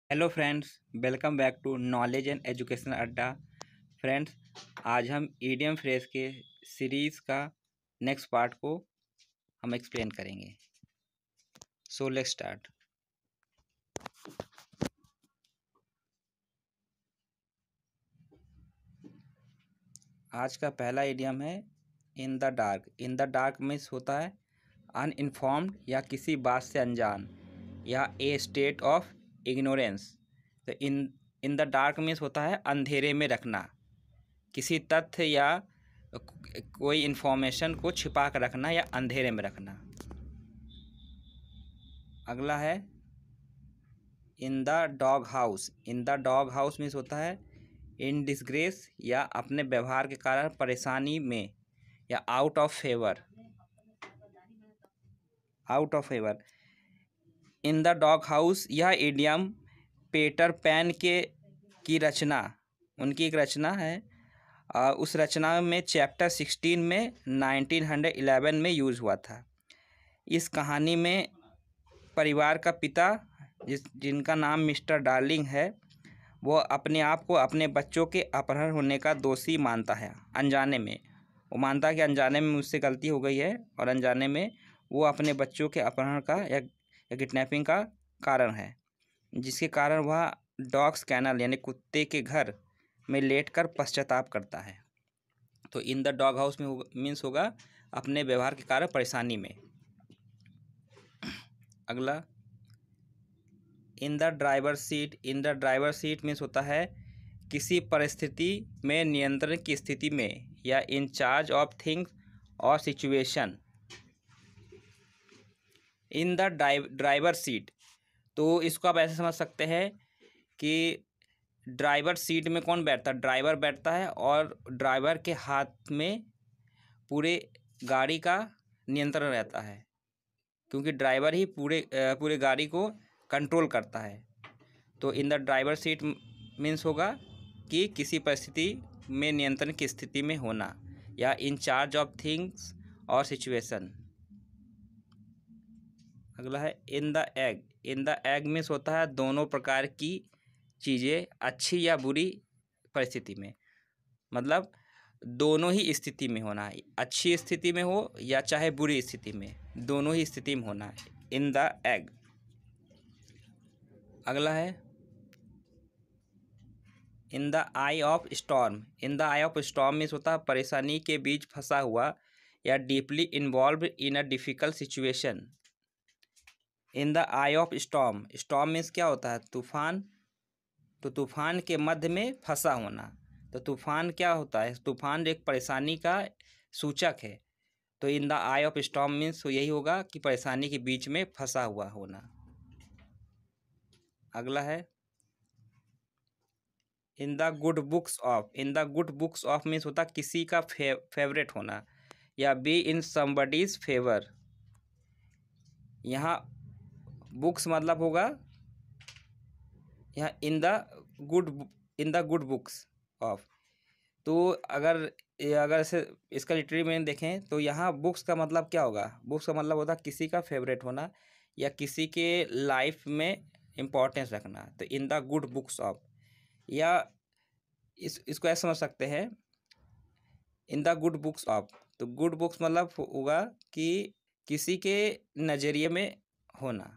Hello friends, welcome back to knowledge and education अड्डा। Friends, आज हम ईडियम फ्रेज के सीरीज़ का नेक्स्ट पार्ट को हम एक्सप्लेन करेंगे। So let's start. आज का पहला ईडियम है in the dark. In the dark means होता है अनइन्फॉर्म्ड या किसी बात से अनजान या ए स्टेट ऑफ इग्नोरेंस। तो इन द डार्क मीन्स होता है अंधेरे में रखना, किसी तथ्य या कोई इन्फॉर्मेशन को छिपा कर रखना या अंधेरे में रखना। अगला है in the dog house. In the dog house means होता है इन डिसग्रेस या अपने व्यवहार के कारण परेशानी में या out of favour. Out of favour in the dog house, यह इडियम पीटर पैन की रचना, उनकी एक रचना है। उस रचना में चैप्टर 16 में 1911 में यूज़ हुआ था। इस कहानी में परिवार का पिता जिनका नाम मिस्टर डार्लिंग है, वो अपने आप को अपने बच्चों के अपहरण होने का दोषी मानता है। अनजाने में वो मानता है कि अनजाने में मुझसे गलती हो गई है और अनजाने में वो अपने बच्चों के अपहरण का या किडनैपिंग का कारण है, जिसके कारण वह डॉग्स कैनल यानी कुत्ते के घर में लेटकर पश्चाताप करता है। तो इन द डॉग हाउस में मीन्स होगा अपने व्यवहार के कारण परेशानी में। अगला in the driver seat. In the driver seat means होता है किसी परिस्थिति में नियंत्रण की स्थिति में या इन चार्ज ऑफ थिंग्स और situation. In the driver seat, तो इसको आप ऐसे समझ सकते हैं कि ड्राइवर सीट में कौन बैठता है? ड्राइवर बैठता है और ड्राइवर के हाथ में पूरे गाड़ी का नियंत्रण रहता है, क्योंकि ड्राइवर ही पूरे गाड़ी को कंट्रोल करता है। तो in the driver seat means होगा कि किसी परिस्थिति में नियंत्रण की स्थिति में होना या इन चार्ज ऑफ थिंग्स और सिचुएशन। अगला है in the egg. In the egg means होता है दोनों प्रकार की चीज़ें अच्छी या बुरी परिस्थिति में, मतलब दोनों ही स्थिति में होना है, अच्छी स्थिति में हो या चाहे बुरी स्थिति में, दोनों ही स्थिति में होना है। In the egg. अगला है in the I of storm. In the I of storm means होता है परेशानी के बीच फंसा हुआ या deeply involve in a difficult situation. In the I of storm. Storm means क्या होता है? तूफान। तो तूफान के मध्य में फंसा होना। तो तूफान क्या होता है? तूफान एक परेशानी का सूचक है। तो in the I of storm means यही होगा कि परेशानी के बीच में फंसा हुआ होना। अगला है in the good books of. In the good books of means होता है किसी का फेवरेट होना या बी इन समबडीज फेवर। यहाँ बुक्स मतलब होगा यहाँ in the good books of. तो अगर इसे इसका लिटरेरी मीनिंग देखें तो यहाँ बुक्स का मतलब क्या होगा? बुक्स का मतलब होता है किसी का फेवरेट होना या किसी के लाइफ में इम्पोर्टेंस रखना। तो in the good books of, या इसको ऐसे समझ सकते हैं in the good books of. तो गुड बुक्स मतलब होगा कि किसी के नज़रिए में होना,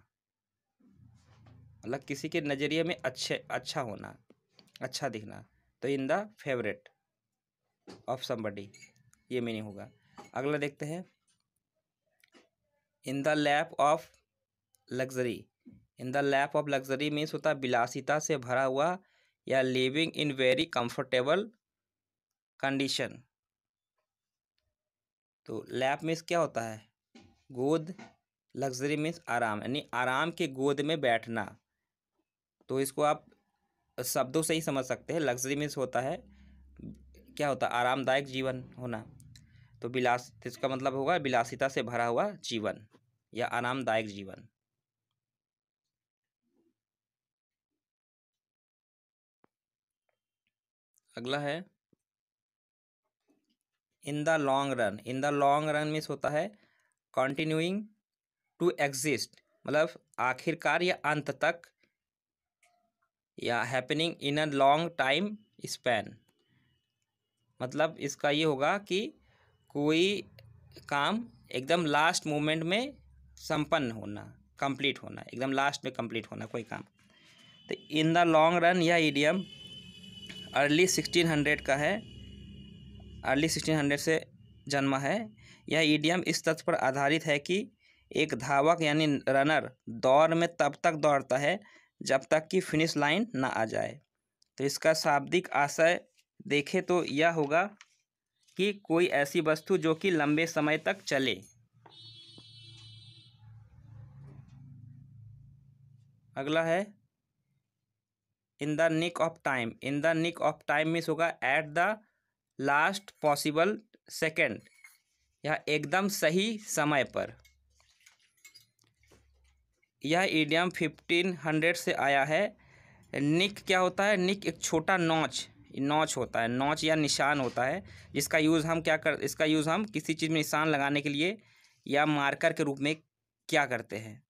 मतलब किसी के नज़रिए में अच्छा होना, अच्छा दिखना। तो in the favourite of somebody, ये मीनिंग होगा। अगला देखते हैं in the lap of luxury. In the lap of luxury means होता है विलासिता से भरा हुआ या living in very comfortable condition. तो लैप मीन्स क्या होता है? गोद। लग्जरी मीन्स आराम, यानी आराम के गोद में बैठना। तो इसको आप शब्दों से ही समझ सकते हैं। लग्जरी मीन्स होता है क्या होता है? आरामदायक जीवन होना। तो इसका मतलब होगा विलासिता से भरा हुआ जीवन या आरामदायक जीवन। अगला है in the long run. In the long run means होता है कंटिन्यूइंग टू एग्जिस्ट, मतलब आखिरकार या अंत तक या happening in a long time span, मतलब इसका ये होगा कि कोई काम एकदम लास्ट मोमेंट में संपन्न होना, कंप्लीट होना, एकदम लास्ट में कंप्लीट होना कोई काम। तो इन द लॉन्ग रन यह ईडियम अर्ली 1600 का है, अर्ली 1600 से जन्मा है। यह ईडियम इस तथ्य पर आधारित है कि एक धावक यानी रनर दौड़ में तब तक दौड़ता है जब तक कि फिनिश लाइन ना आ जाए। तो इसका शाब्दिक आशय देखें तो यह होगा कि कोई ऐसी वस्तु जो कि लंबे समय तक चले। अगला है in the nick of time. In the nick of time means होगा at the last possible second, या एकदम सही समय पर। यह ईडियम 1500 से आया है। निक क्या होता है? निक एक छोटा नॉच होता है, नॉच या निशान होता है, जिसका यूज़ हम इसका यूज़ हम किसी चीज़ में निशान लगाने के लिए या मार्कर के रूप में क्या करते हैं।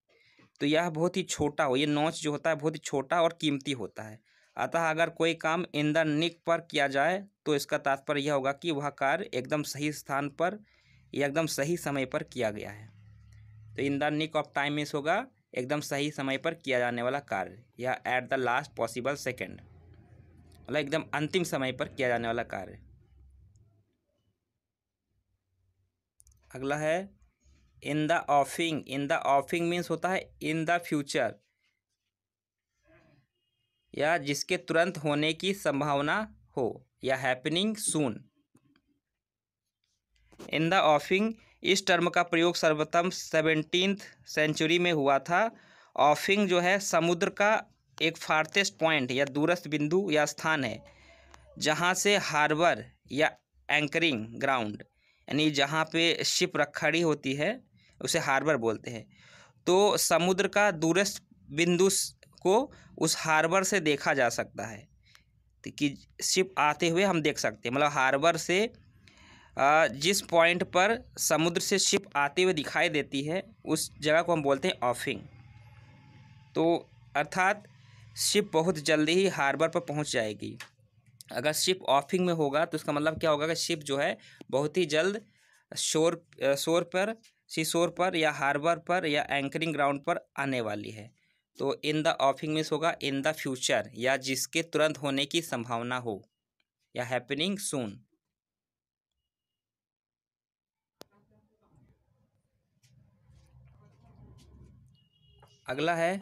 तो यह बहुत ही छोटा ये नॉच जो होता है बहुत ही छोटा और कीमती होता है। अतः अगर कोई काम इन द निक पर किया जाए तो इसका तात्पर्य यह होगा कि वह कार्य एकदम सही स्थान पर या एकदम सही समय पर किया गया है। तो in the nick of time means होगा एकदम सही समय पर किया जाने वाला कार्य, या eight the last possible second, मतलब एकदम अंतिम समय पर किया जाने वाला कार्य। अगला है in the ऑफिंग। In the ऑफिंग means होता है इन द फ्यूचर, या जिसके तुरंत होने की संभावना हो, या हैपनिंग सून। इन द ऑफिंग इस टर्म का प्रयोग सर्वप्रथम 17th सेंचुरी में हुआ था। ऑफिंग जो है समुद्र का एक फारथेस्ट पॉइंट या दूरस्थ बिंदु या स्थान है जहाँ से हार्बर या एंकरिंग ग्राउंड, यानी जहाँ पे शिप खड़ी होती है उसे हार्बर बोलते हैं। तो समुद्र का दूरस्थ बिंदु को उस हार्बर से देखा जा सकता है, तो कि शिप आते हुए हम देख सकते हैं, मतलब हार्बर से जिस पॉइंट पर समुद्र से शिप आते हुए दिखाई देती है उस जगह को हम बोलते हैं ऑफिंग। तो अर्थात शिप बहुत जल्दी ही हार्बर पर पहुंच जाएगी। अगर शिप ऑफिंग में होगा तो इसका मतलब क्या होगा कि शिप जो है बहुत ही जल्द शोर पर या हार्बर पर या एंकरिंग ग्राउंड पर आने वाली है। तो इन द ऑफिंग मीन्स होगा इन द फ्यूचर, या जिसके तुरंत होने की संभावना हो, या हैपनिंग सून। अगला है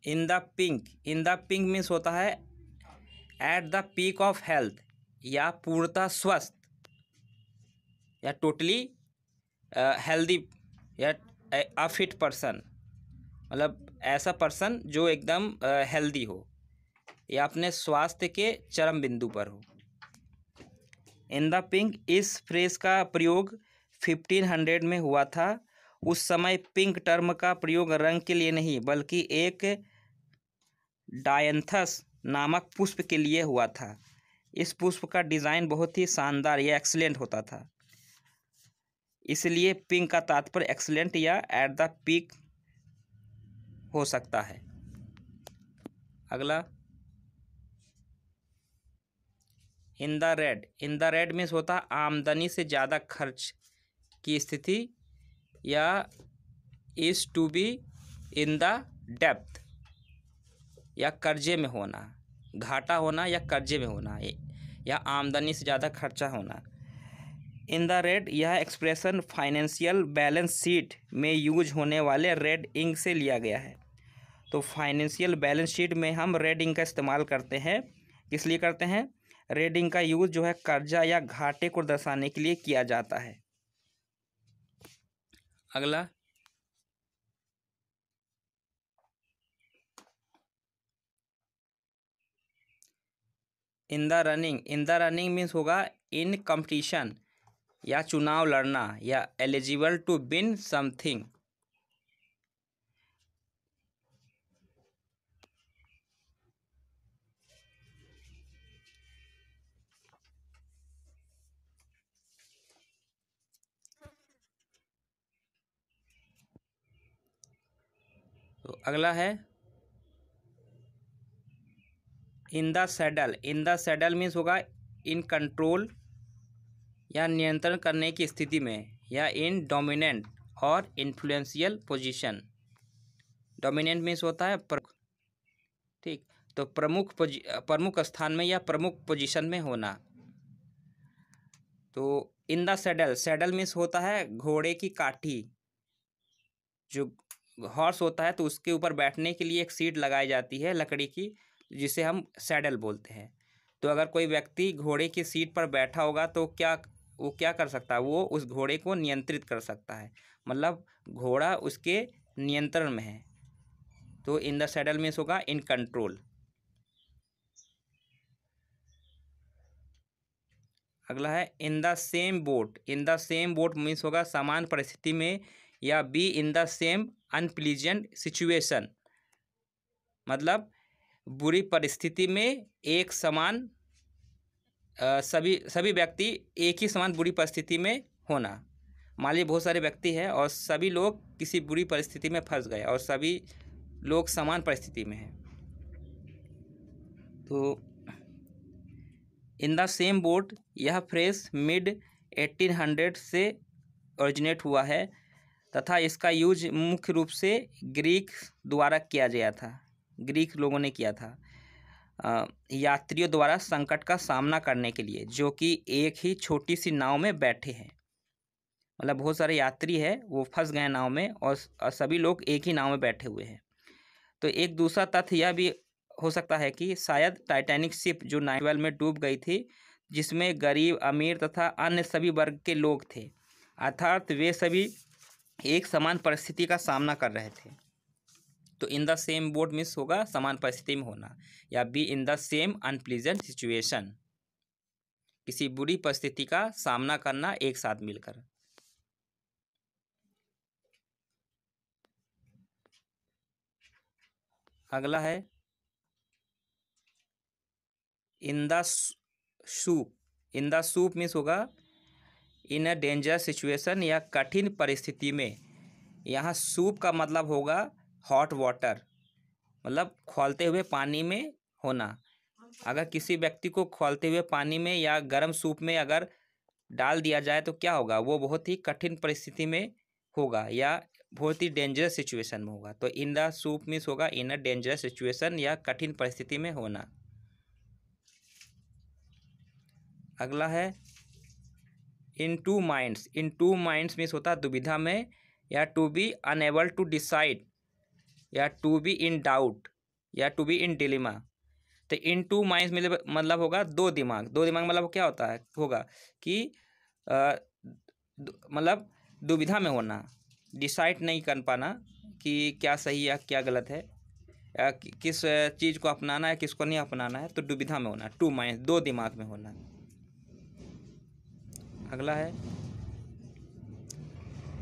in the pink. In the pink means होता है at the peak of health, या पूर्णतः स्वस्थ या टोटली हेल्दी या अ फिट पर्सन, मतलब ऐसा पर्सन जो एकदम हेल्दी हो या अपने स्वास्थ्य के चरम बिंदु पर हो। इन द पिंक इस फ्रेज का प्रयोग 1500 में हुआ था। उस समय पिंक टर्म का प्रयोग रंग के लिए नहीं बल्कि एक डायंथस नामक पुष्प के लिए हुआ था। इस पुष्प का डिज़ाइन बहुत ही शानदार या एक्सीलेंट होता था, इसलिए पिंक का तात्पर्य एक्सीलेंट या एट द पीक हो सकता है। अगला in the red. In the red means होता है आमदनी से ज़्यादा खर्च की स्थिति, या is to be in the depth, या कर्जे में होना, घाटा होना या कर्जे में होना, या आमदनी से ज़्यादा खर्चा होना। इन द रेड यह एक्सप्रेशन फाइनेंशियल बैलेंस शीट में यूज होने वाले रेड इंक से लिया गया है। तो फाइनेंशियल बैलेंस शीट में हम रेड इंक का इस्तेमाल करते हैं। किस लिए करते हैं? रेड इंक का यूज जो है कर्जा या घाटे को दर्शाने के लिए किया जाता है। अगला in the running. In the running means होगा इन कंपटीशन, या चुनाव लड़ना, या एलिजिबल टू विन समथिंग। तो अगला है इन द सैडल मीन्स होगा इन कंट्रोल या नियंत्रण करने की स्थिति में, या इन डोमिनेंट और इन्फ्लुएंशियल पोजीशन। डोमिनेंट मीन्स होता है प्रमुख, ठीक, तो प्रमुख स्थान में या प्रमुख पोजीशन में होना। तो in the saddle, saddle means होता है घोड़े की काठी, जो हॉर्स होता है तो उसके ऊपर बैठने के लिए एक सीट लगाई जाती है लकड़ी की, जिसे हम सैडल बोलते हैं। तो अगर कोई व्यक्ति घोड़े की सीट पर बैठा होगा तो वो क्या कर सकता है, वो उस घोड़े को नियंत्रित कर सकता है, मतलब घोड़ा उसके नियंत्रण में है। तो इन द सैडल मीन्स होगा इन कंट्रोल। अगला है in the same boat. In the same boat means होगा समान परिस्थिति में, या B in the same unpleasant situation, मतलब बुरी परिस्थिति में एक समान सभी व्यक्ति एक ही समान बुरी परिस्थिति में होना। मान लीजिए बहुत सारे व्यक्ति हैं और सभी लोग किसी बुरी परिस्थिति में फंस गए और सभी लोग समान परिस्थिति में हैं। तो इन द सेम बोट, यह फ्रेज मिड 1800 से ओरिजिनेट हुआ है तथा इसका यूज मुख्य रूप से ग्रीक द्वारा किया गया था, ग्रीक लोगों ने किया था यात्रियों द्वारा संकट का सामना करने के लिए, जो कि एक ही छोटी सी नाव में बैठे हैं। मतलब बहुत सारे यात्री हैं, वो फंस गए नाव में और सभी लोग एक ही नाव में बैठे हुए हैं। तो एक दूसरा तथ्य यह भी हो सकता है कि शायद टाइटैनिक शिप जो 1912 में डूब गई थी, जिसमें गरीब, अमीर तथा अन्य सभी वर्ग के लोग थे, अर्थात वे सभी एक समान परिस्थिति का सामना कर रहे थे। तो in the same boat means होगा समान परिस्थिति में होना, या B in the same unpleasant situation, किसी बुरी परिस्थिति का सामना करना एक साथ मिलकर। अगला है in the soup. In the soup means होगा इन अ डेंजरस सिचुएशन, या कठिन परिस्थिति में। यहाँ सूप का मतलब होगा हॉट वाटर, मतलब खौलते हुए पानी में होना। अगर किसी व्यक्ति को खौलते हुए पानी में या गर्म सूप में अगर डाल दिया जाए तो क्या होगा, वो बहुत ही कठिन परिस्थिति में होगा या बहुत ही डेंजरस सिचुएशन में होगा। तो इन द सूप मीन्स होगा इन अ डेंजरस सिचुएशन, या कठिन परिस्थिति में होना। अगला है in two minds. In two minds means होता है दुविधा में, या to be unable to decide, या टू बी इन डाउट, या टू बी इन डिलेमा। तो इन टू माइंड्स मतलब होगा दो दिमाग। दो दिमाग मतलब क्या होता है, होगा कि मतलब दुविधा में होना, डिसाइड नहीं कर पाना कि क्या सही या क्या गलत है, या किस चीज़ को अपनाना है किसको नहीं अपनाना है। तो दुविधा में होना, टू माइंड्स, दो दिमाग में होना। अगला है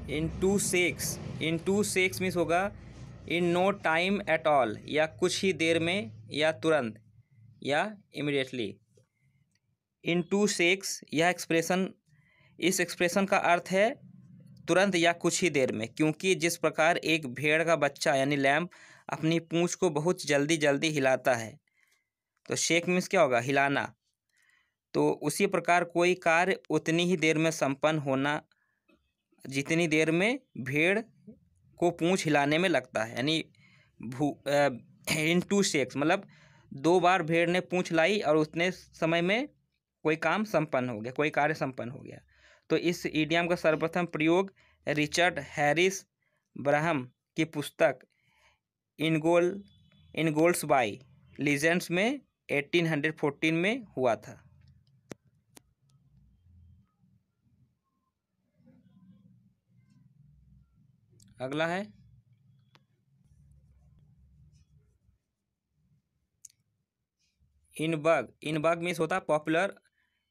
in two shakes. In two shakes means होगा in no time at all, या कुछ ही देर में, या तुरंत, या इमिडिएटली। इन टू शेक्स, यह एक्सप्रेशन, इस एक्सप्रेशन का अर्थ है तुरंत या कुछ ही देर में, क्योंकि जिस प्रकार एक भेड़ का बच्चा यानी लैम्प अपनी पूंछ को बहुत जल्दी जल्दी हिलाता है, तो शेक मीन्स क्या होगा, हिलाना। तो उसी प्रकार कोई कार्य उतनी ही देर में संपन्न होना जितनी देर में भेड़ को पूंछ हिलाने में लगता है। यानी इन टू शेक्स मतलब दो बार भेड़ ने पूंछ लाई और उतने समय में कोई काम संपन्न हो गया, कोई कार्य संपन्न हो गया। तो इस इडियम का सर्वप्रथम प्रयोग रिचर्ड हैरिस ब्रहम की पुस्तक इनगोल्सबाई लीजेंड्स में 1814 में हुआ था। अगला है इनबग। इनबग मीन्स होता है पॉपुलर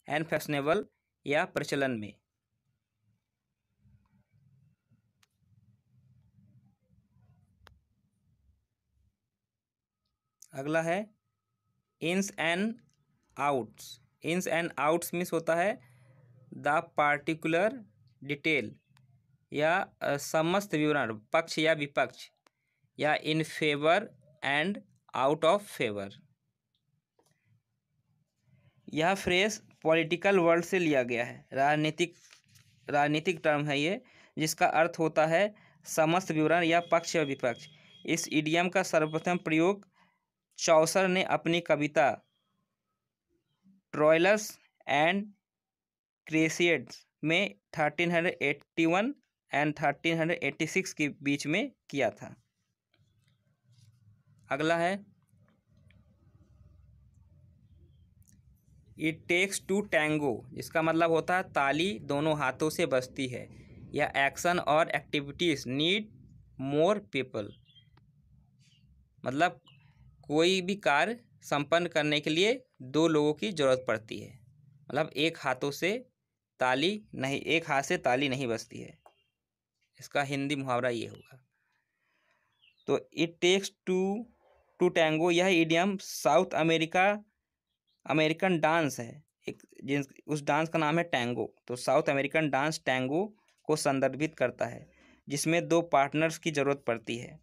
एंड फैशनेबल, या प्रचलन में। अगला है ins and outs. Ins and outs means होता है द पार्टिकुलर डिटेल, या समस्त विवरण, पक्ष या विपक्ष, या in favour and out of favour. यह फ्रेज पॉलिटिकल वर्ड से लिया गया है, राजनीतिक टर्म है ये, जिसका अर्थ होता है समस्त विवरण या पक्ष व विपक्ष। इस इडियम का सर्वप्रथम प्रयोग चौसर ने अपनी कविता ट्रोइलस एंड क्रेसियड्स में 1381 एंड 1386 के बीच में किया था। अगला है इट टेक्स टू टैंगो, जिसका मतलब होता है ताली दोनों हाथों से बजती है, या एक्शन और एक्टिविटीज नीड मोर पीपल, मतलब कोई भी कार्य संपन्न करने के लिए दो लोगों की जरूरत पड़ती है, मतलब एक हाथ से ताली नहीं बजती है। इसका हिंदी मुहावरा ये होगा। तो इट टेक्स टू टैंगो, यह इडियम साउथ अमेरिकन डांस है, उस डांस का नाम है टैंगो। तो साउथ अमेरिकन डांस टैंगो को संदर्भित करता है, जिसमें दो पार्टनर्स की ज़रूरत पड़ती है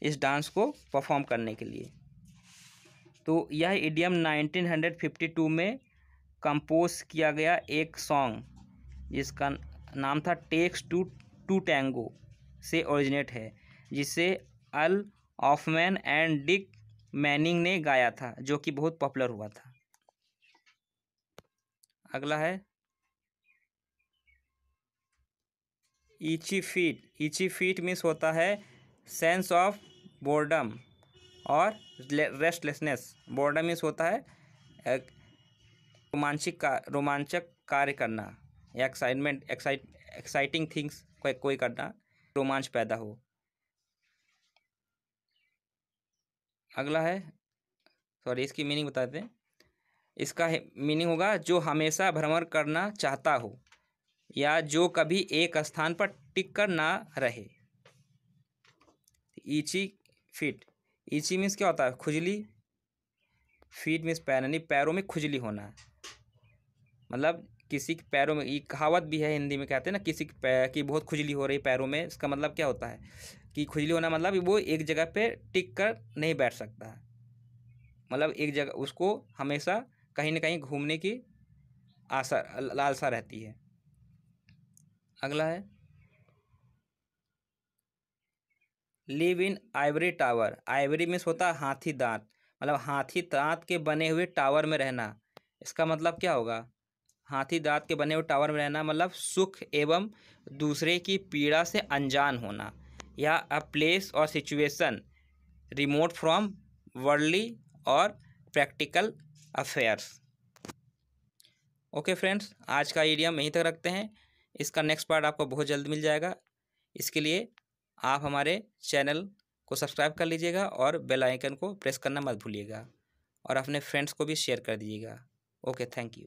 इस डांस को परफॉर्म करने के लिए। तो यह इडियम 1952 में कंपोज किया गया एक सॉन्ग, जिसका नाम था टेक्स टू टैंगो से ओरिजिनेट है, जिसे अल ऑफमैन एंड डिक मैनिंग ने गाया था, जो कि बहुत पॉपुलर हुआ था। अगला है ईची फीट मीन्स होता है सेंस ऑफ बोर्डम और रेस्टलेसनेस। बोर्डम मीन्स होता है रोमांचक कार्य करना, या एक्साइटिंग थिंग्स कोई करना, रोमांच पैदा हो। अगला है इसकी मीनिंग बताते हैं। इसका मीनिंग होगा जो हमेशा भ्रमण करना चाहता हो, या जो कभी एक स्थान पर टिक कर ना रहे। ईची फीट, ईची मीन्स क्या होता है खुजली, फीट मीन्स पैर, यानी पैरों में खुजली होना, मतलब किसी के पैरों में, ये कहावत भी है हिंदी में, कहते हैं ना किसी की बहुत खुजली हो रही पैरों में। इसका मतलब क्या होता है कि खुजली होना मतलब वो एक जगह पे टिक कर नहीं बैठ सकता, मतलब एक जगह उसको हमेशा कहीं ना कहीं घूमने की लालसा रहती है। अगला है live in Ivory tower. Ivory means होता है हाथी दांत, मतलब हाथी दांत के बने हुए टावर में रहना। इसका मतलब क्या होगा, हाथी दांत के बने हुए टावर में रहना मतलब सुख एवं दूसरे की पीड़ा से अनजान होना, या अ प्लेस और सिचुएशन रिमोट फ्रॉम वर्ल्डली और प्रैक्टिकल अफेयर्स। ओके फ्रेंड्स, आज का इडियम यहीं तक रखते हैं। इसका नेक्स्ट पार्ट आपको बहुत जल्द मिल जाएगा। इसके लिए आप हमारे चैनल को सब्सक्राइब कर लीजिएगा और बेल आइकन को प्रेस करना मत भूलिएगा, और अपने फ्रेंड्स को भी शेयर कर दीजिएगा। Okay, thank you.